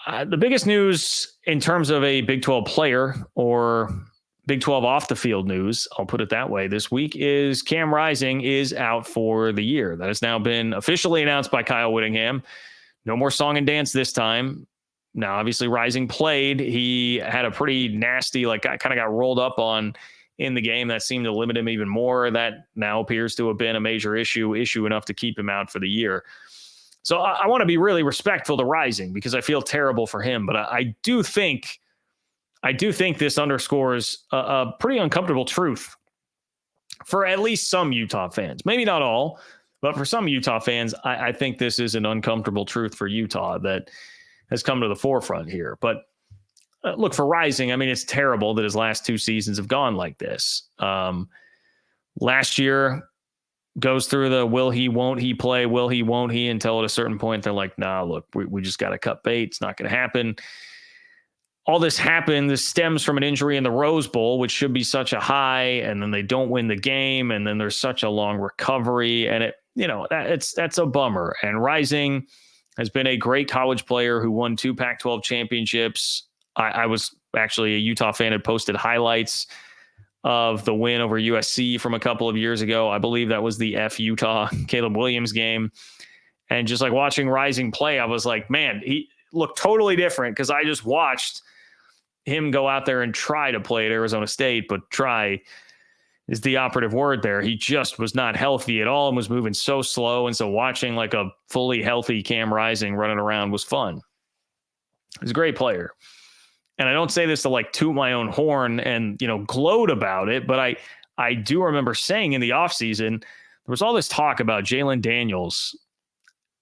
The biggest news in terms of a Big 12 player or Big 12 off the field news, I'll put it that way, this week is Cam Rising is out for the year. That has now been officially announced by Kyle Whittingham. No more song and dance this time. Now, obviously, Rising played. He had a pretty nasty, kind of got rolled up on in the game. That seemed to limit him even more. That now appears to have been a major issue enough to keep him out for the year. So I want to be really respectful to Rising because I feel terrible for him. But I do think this underscores a pretty uncomfortable truth for at least some Utah fans. Maybe not all, but for some Utah fans, I think this is an uncomfortable truth for Utah that has come to the forefront here. But look, for Rising, I mean, it's terrible that his last two seasons have gone like this. Last year goes through the will he, won't he play, will he, won't he, until at a certain point they're like, nah, look, we just got to cut bait. It's not going to happen. All this happened. This stems from an injury in the Rose Bowl, which should be such a high, and then they don't win the game, and then there's such a long recovery, and that's a bummer. And Rising has been a great college player who won 2 Pac-12 championships. I was actually a Utah fan, had posted highlights of the win over USC from a couple of years ago. I believe that was the Utah Caleb Williams game. And just like watching Rising play, I was like, man, he looked totally different because I just watched him go out there and try to play at Arizona State, but try is the operative word there. He just was not healthy at all and was moving so slow. And so watching like a fully healthy Cam Rising running around was fun. He's a great player. And I don't say this to like toot my own horn and, gloat about it, but I do remember saying in the offseason, there was all this talk about Jalen Daniels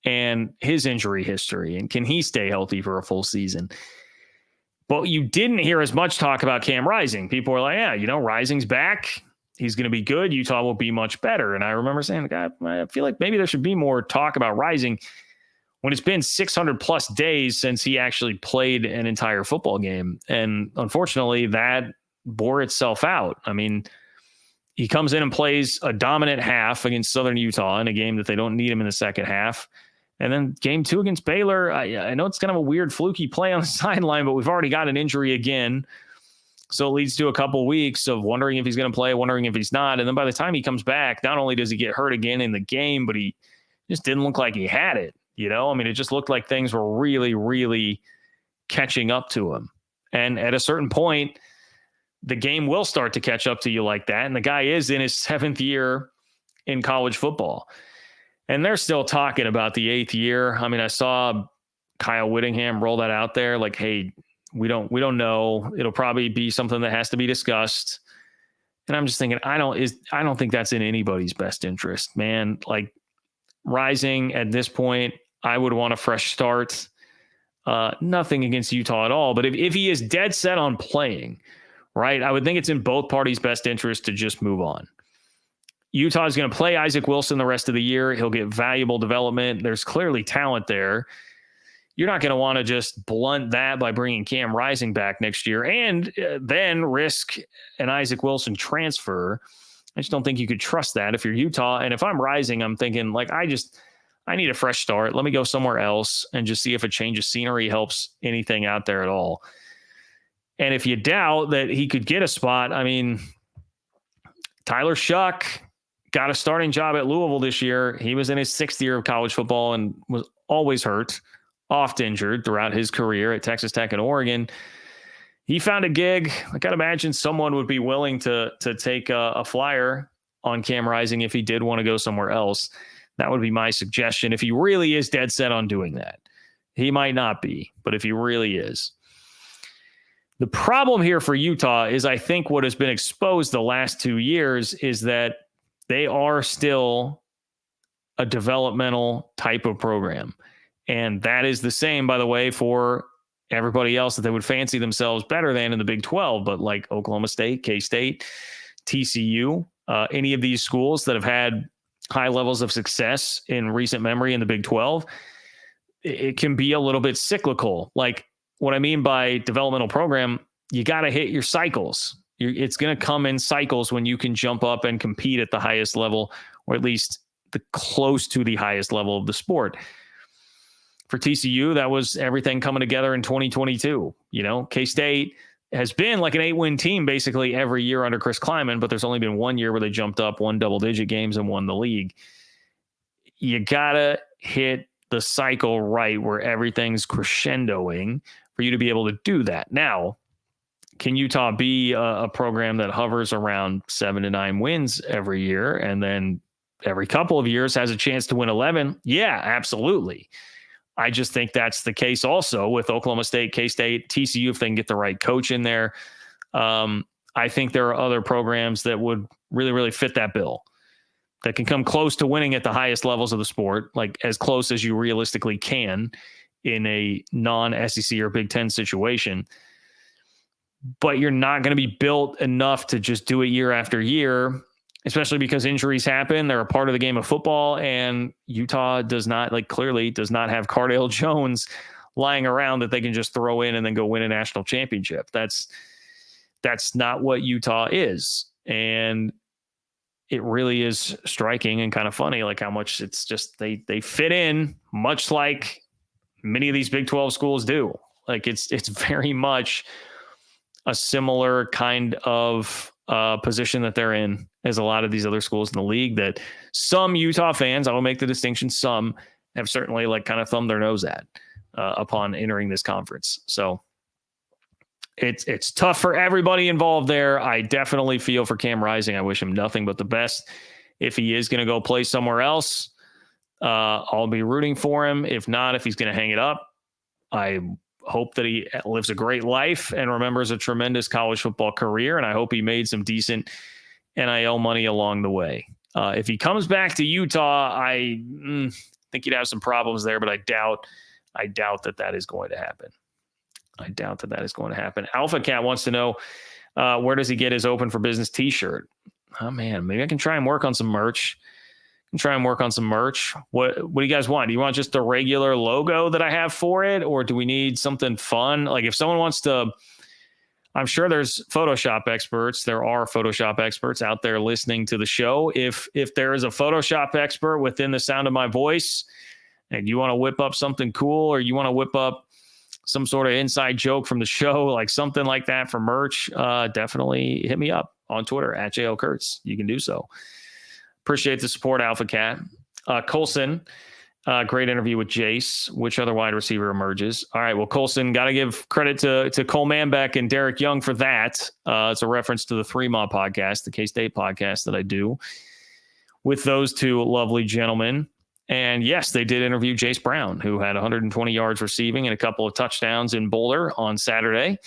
and his injury history and can he stay healthy for a full season? But you didn't hear as much talk about Cam Rising. People were like, yeah, Rising's back. He's going to be good. Utah will be much better. And I remember saying, God, I feel like maybe there should be more talk about Rising when it's been 600 plus days since he actually played an entire football game. And unfortunately, that bore itself out. I mean, he comes in and plays a dominant half against Southern Utah in a game that they don't need him in the second half. And then game 2 against Baylor, I know it's kind of a weird fluky play on the sideline, but we've already got an injury again. So it leads to a couple weeks of wondering if he's going to play, wondering if he's not. And then by the time he comes back, not only does he get hurt again in the game, but he just didn't look like he had it. I mean, it just looked like things were really, really catching up to him. And at a certain point, the game will start to catch up to you like that. And the guy is in his 7th year in college football. And they're still talking about the 8th year. I mean, I saw Kyle Whittingham roll that out there like, hey, we don't know. It'll probably be something that has to be discussed. And I'm just thinking, I don't think that's in anybody's best interest, man. Like Rising at this point, I would want a fresh start. Nothing against Utah at all. But if he is dead set on playing, right, I would think it's in both parties' best interest to just move on. Utah is going to play Isaac Wilson the rest of the year. He'll get valuable development. There's clearly talent there. You're not going to want to just blunt that by bringing Cam Rising back next year and then risk an Isaac Wilson transfer. I just don't think you could trust that if you're Utah. And if I'm Rising, I'm thinking like, I need a fresh start. Let me go somewhere else and just see if a change of scenery helps anything out there at all. And if you doubt that he could get a spot, I mean, Tyler Shuck got a starting job at Louisville this year. He was in his 6th year of college football and was always hurt, oft injured throughout his career at Texas Tech and Oregon. He found a gig. I can imagine someone would be willing to take a flyer on Cam Rising if he did want to go somewhere else. That would be my suggestion if he really is dead set on doing that. He might not be, but if he really is. The problem here for Utah is I think what has been exposed the last 2 years is that they are still a developmental type of program. And that is the same, by the way, for everybody else that they would fancy themselves better than in the Big 12, but like Oklahoma State, K-State, TCU, any of these schools that have had high levels of success in recent memory in the Big 12, it can be a little bit cyclical. Like what I mean by developmental program, you got to hit your cycles. It's going to come in cycles when you can jump up and compete at the highest level, or at least the close to the highest level of the sport. For TCU, that was everything coming together in 2022. K-State has been like an 8-win team basically every year under Chris Kleiman, but there's only been one year where they jumped up, won double-digit games, and won the league. You got to hit the cycle right where everything's crescendoing for you to be able to do that. Now, can Utah be a program that hovers around 7 to 9 wins every year and then every couple of years has a chance to win 11? Yeah, absolutely. I just think that's the case also with Oklahoma State, K-State, TCU, if they can get the right coach in there. I think there are other programs that would really, really fit that bill, that can come close to winning at the highest levels of the sport, like as close as you realistically can in a non-SEC or Big Ten situation. But you're not going to be built enough to just do it year after year, especially because injuries happen. They're a part of the game of football, and Utah clearly does not have Cardale Jones lying around that they can just throw in and then go win a national championship. That's not what Utah is. And it really is striking and kind of funny, like how much it's just they fit in, much like many of these Big 12 schools do. Like it's very much a similar kind of position that they're in as a lot of these other schools in the league that some Utah fans, I will make the distinction, some have certainly like kind of thumbed their nose at upon entering this conference. So it's tough for everybody involved there. I definitely feel for Cam Rising. I wish him nothing but the best. If he is going to go play somewhere else, I'll be rooting for him. If not, if he's going to hang it up, I hope that he lives a great life and remembers a tremendous college football career. And I hope he made some decent NIL money along the way. If he comes back to Utah, I think he'd have some problems there, but I doubt that is going to happen. Alpha Cat wants to know, where does he get his Open for Business t-shirt? Oh man, maybe I can try and work on some merch. What do you guys want? Do you want just the regular logo that I have for it? Or do we need something fun? Like if someone wants to, I'm sure there's Photoshop experts. There are Photoshop experts out there listening to the show. If there is a Photoshop expert within the sound of my voice and you want to whip up something cool, or you want to whip up some sort of inside joke from the show, like something like that for merch, definitely hit me up on Twitter at JL Kurtz. You can do so. Appreciate the support, Alpha Cat. Coulson, great interview with Jace. Which other wide receiver emerges? All right, well, Coulson, got to give credit to Cole Manbeck and Derek Young for that. It's a reference to the 3-Mod podcast, the K-State podcast that I do with those two lovely gentlemen. And yes, they did interview Jace Brown, who had 120 yards receiving and a couple of touchdowns in Boulder on Saturday.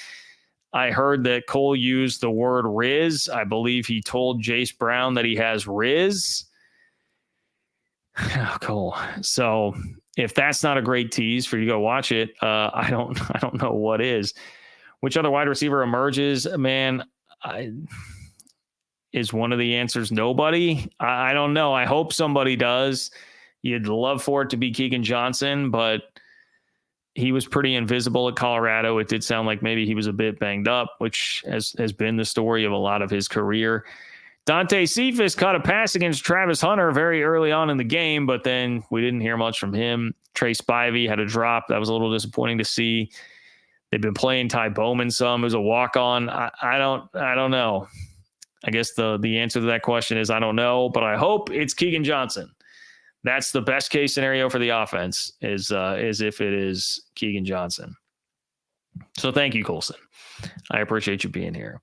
I heard that Cole used the word Riz. I believe he told Jace Brown that he has Riz. Oh, Cole. So if that's not a great tease for you to go watch it, I don't know what is. Which other wide receiver emerges? Man, is one of the answers nobody? I don't know. I hope somebody does. You'd love for it to be Keegan Johnson, but he was pretty invisible at Colorado. It did sound like maybe he was a bit banged up, which has been the story of a lot of his career. Dante Cephas caught a pass against Travis Hunter very early on in the game, but then we didn't hear much from him. Trey Spivey had a drop. That was a little disappointing to see. They've been playing Ty Bowman some, who's a walk-on. I don't know. I guess the answer to that question is I don't know, but I hope it's Keegan Johnson. That's the best case scenario for the offense is if it is Keegan Johnson. So thank you, Coulson. I appreciate you being here.